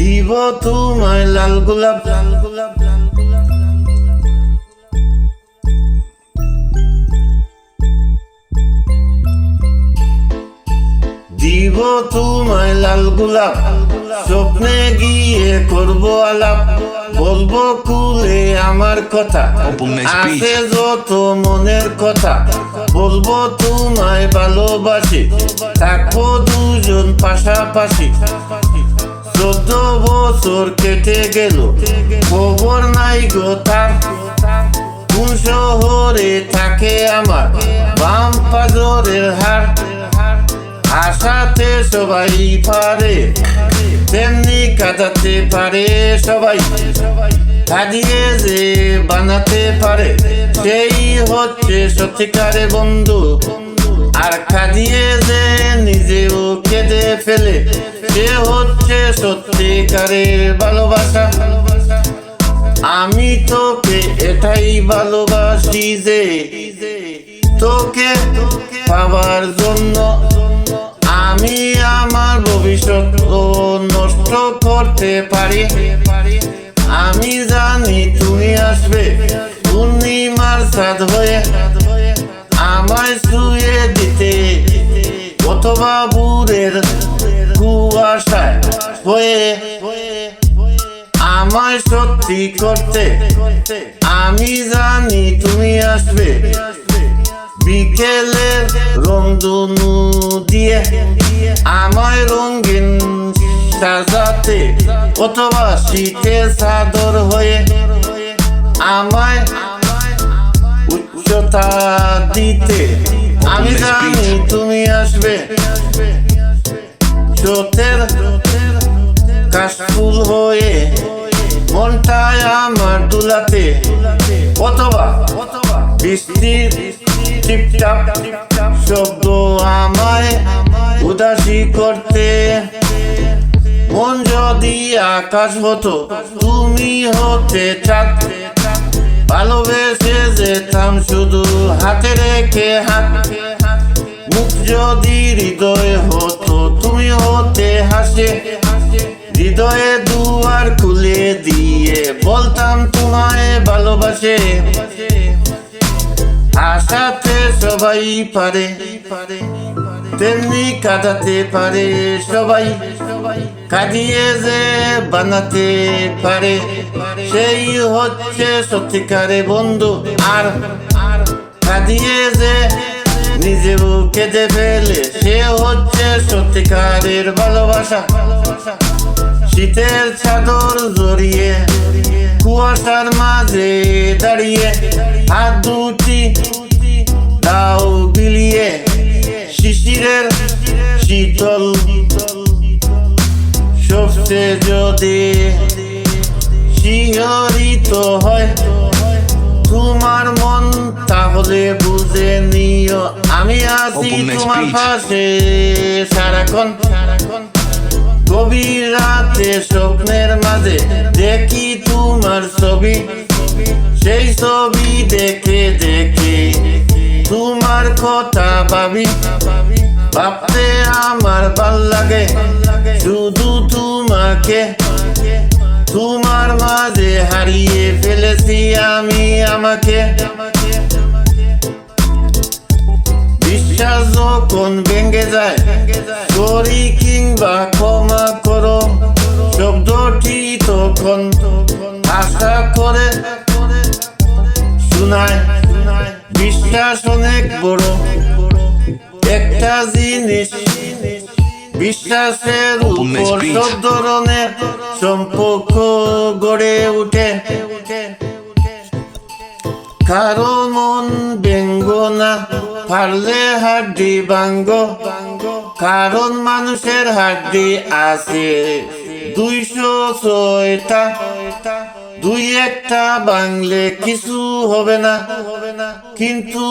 দিব তোমায় লাল গোলাপ, লাল গোলাপ, লাল গোলাপ, লাল গোলাপ। দিব তোমায় লাল গোলাপ, স্বপ্নে গিয়ে করবো আলাপ, বলবো কুলে আমার কথা, আছে যত মনের কথা, বলবো তোমায় ভালোবাসি, থাকবো দুজন পাশাপাশি। 14 বছর কেটে গেল, খবর নাই গো তার, কোন শহরে থাকে আমার বাম পাজরের হার। আশাতে সবাই পারে, তেমনি কাটাতে পারে সবাই, কাঁদিয়ে যে বানাতে পারে সেই হচ্ছে সত্যিকারের বন্ধু। আর কাঁদিয়ে যে নিজেও কেঁদে ফেলে সে হচ্ছে সত্যিকারের ভালোবাসা। আমি তোকে এটাই ভালোবাসি যে তোকে পাওয়ার জন্য আমি আমার ভবিষ্যৎ নষ্ট করতে পারি। আমি জানি তুমি আসবে পূর্ণিমার চাঁদ হয়ে আমায় ছুঁয়ে দিতে, অথবা ভোরের কুয়াশায় হয়ে আমায় সত্যি করতে। আমি জানি তুমি আসবে বিকেলের রংধনু দিয়ে আমায় রঙিন সাজাতে, অথবা শীতের চাদর হয়ে আমায় উচ্চতা দিতে। আমি জানি তুমি আসবে চোখের কাশফুল হয়ে মনটায় আমার দুলাতে, অথবা বৃষ্টির টিপটাপ শব্দ আমায় উদাসী করতে। মন যদি আকাশ হতো তুমি হতে চাঁদ, ভালোবেসে যেতাম শুধু হাতে রেখে হাত। মুখ যদি হৃদয় হতো তুমি হতে হাসে, হৃদয়ে দুয়ার খুলে দিয়ে বলতাম তোমায় ভালোবাসে। আশাতে সবাই পারে, তেমনি কাটাতে পারে সবাই, কাঁদিয়ে যে বানাতে পারে সেই হচ্ছে সত্যিকারের বন্ধু। আর কাঁদিয়ে যে নিজেও কেঁদে ফেলে সে হচ্ছে সত্যিকারের ভালোবাসা। শীতের চাদর জড়িয়ে কুয়াশার মাঝে দাঁড়িয়ে হাত দুটি দাও বিলিয়ে, শিশিরের শীতল সবচেয়ে যদি শিহরিত হয় তোমার মন, তাহলে বুঝে নিও আমি আছি তোমার পাশে সারাক্ষণ। গভীর রাতে স্বপ্নের মাঝে দেখি তোমার ছবি, সেই ছবি দেখে দেখে তোমার কথা ভাবি। ভাবতে আমার ভাল লাগে শুধু তোমাকে, তোমার মাঝে হারিয়ে ফেলেছি আমি আমাকে। বিশ্বাস যখন ভেঙে যায় সরি কিংবা ক্ষমা করো শব্দটি তখন আশা করে শোনায়। বিশ্বাস অনেক বড় একটা জিনিস, বিশ্বাসের উপর সব ধরনের সম্পর্ক গড়ে উঠে। কারো মন ব্যঙ্গ না পারলে হাড্ডি ভাঙ্গ, কারণ মানুষের হাড্ডি আছে 206টা, 2-1টা ভাঙলে কিছু হবে না, কিন্তু